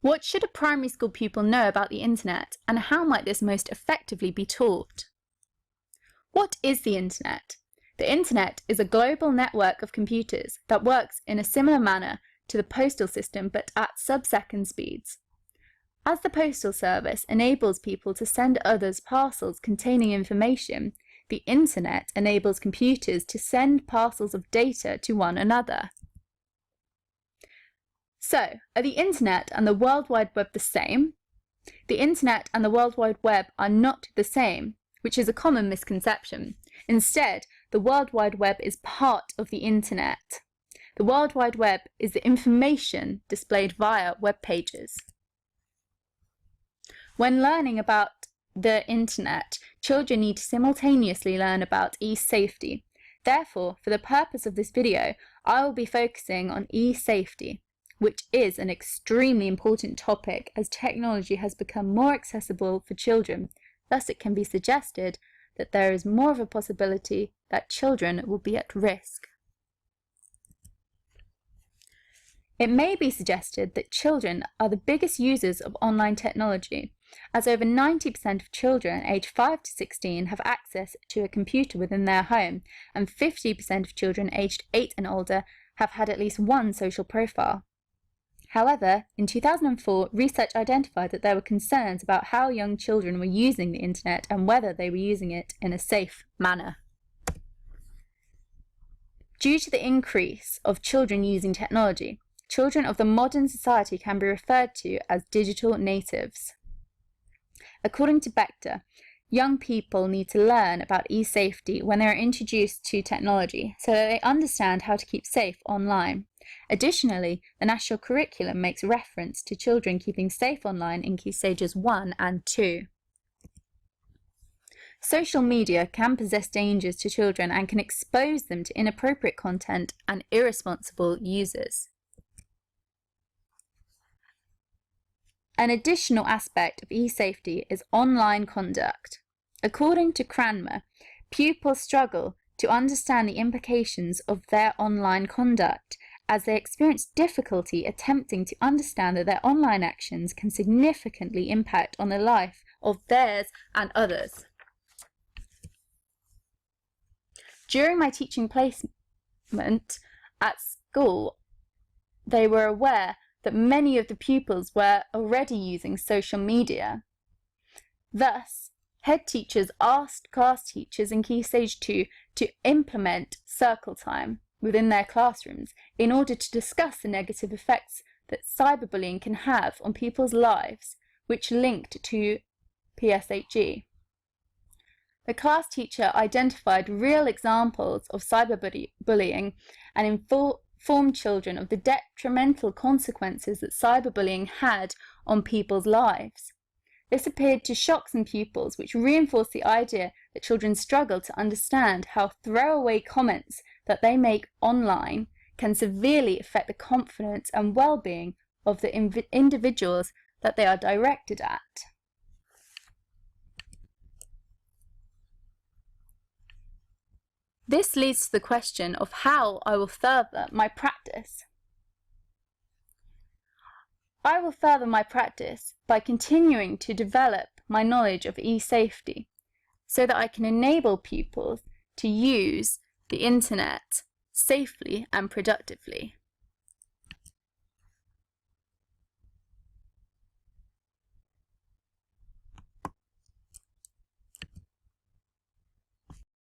What should a primary school pupil know about the internet, and how might this most effectively be taught? What is the internet? The internet is a global network of computers that works in a similar manner to the postal system but at sub-second speeds. As the postal service enables people to send others parcels containing information, the internet enables computers to send parcels of data to one another. So, are the internet and the World Wide Web the same? The internet and the World Wide Web are not the same, which is a common misconception. Instead, the World Wide Web is part of the internet. The World Wide Web is the information displayed via web pages. When learning about the internet, children need to simultaneously learn about e-safety. Therefore, for the purpose of this video, I will be focusing on e-safety, which is an extremely important topic as technology has become more accessible for children. Thus, it can be suggested that there is more of a possibility that children will be at risk. It may be suggested that children are the biggest users of online technology, as over 90% of children aged 5 to 16 have access to a computer within their home, and 50% of children aged 8 and older have had at least one social profile. However, in 2004, research identified that there were concerns about how young children were using the internet and whether they were using it in a safe manner. Due to the increase of children using technology, children of the modern society can be referred to as digital natives. According to Bector, young people need to learn about e-safety when they are introduced to technology so that they understand how to keep safe online. Additionally, the national curriculum makes reference to children keeping safe online in Key Stages 1 and 2. Social media can possess dangers to children and can expose them to inappropriate content and irresponsible users. An additional aspect of e-safety is online conduct. According to Cranmer, pupils struggle to understand the implications of their online conduct, as they experience difficulty attempting to understand that their online actions can significantly impact on the life of theirs and others. During my teaching placement at school, they were aware that many of the pupils were already using social media. Thus, head teachers asked class teachers in Key Stage 2 to implement circle time within their classrooms in order to discuss the negative effects that cyberbullying can have on people's lives, which linked to PSHE. The class teacher identified real examples of cyberbullying and informed children of the detrimental consequences that cyberbullying had on people's lives. This appeared to shock some pupils, which reinforced the idea that children struggle to understand how throwaway comments that they make online can severely affect the confidence and well-being of the individuals that they are directed at. This leads to the question of how I will further my practice. I will further my practice by continuing to develop my knowledge of e-safety so that I can enable pupils to use the internet safely and productively.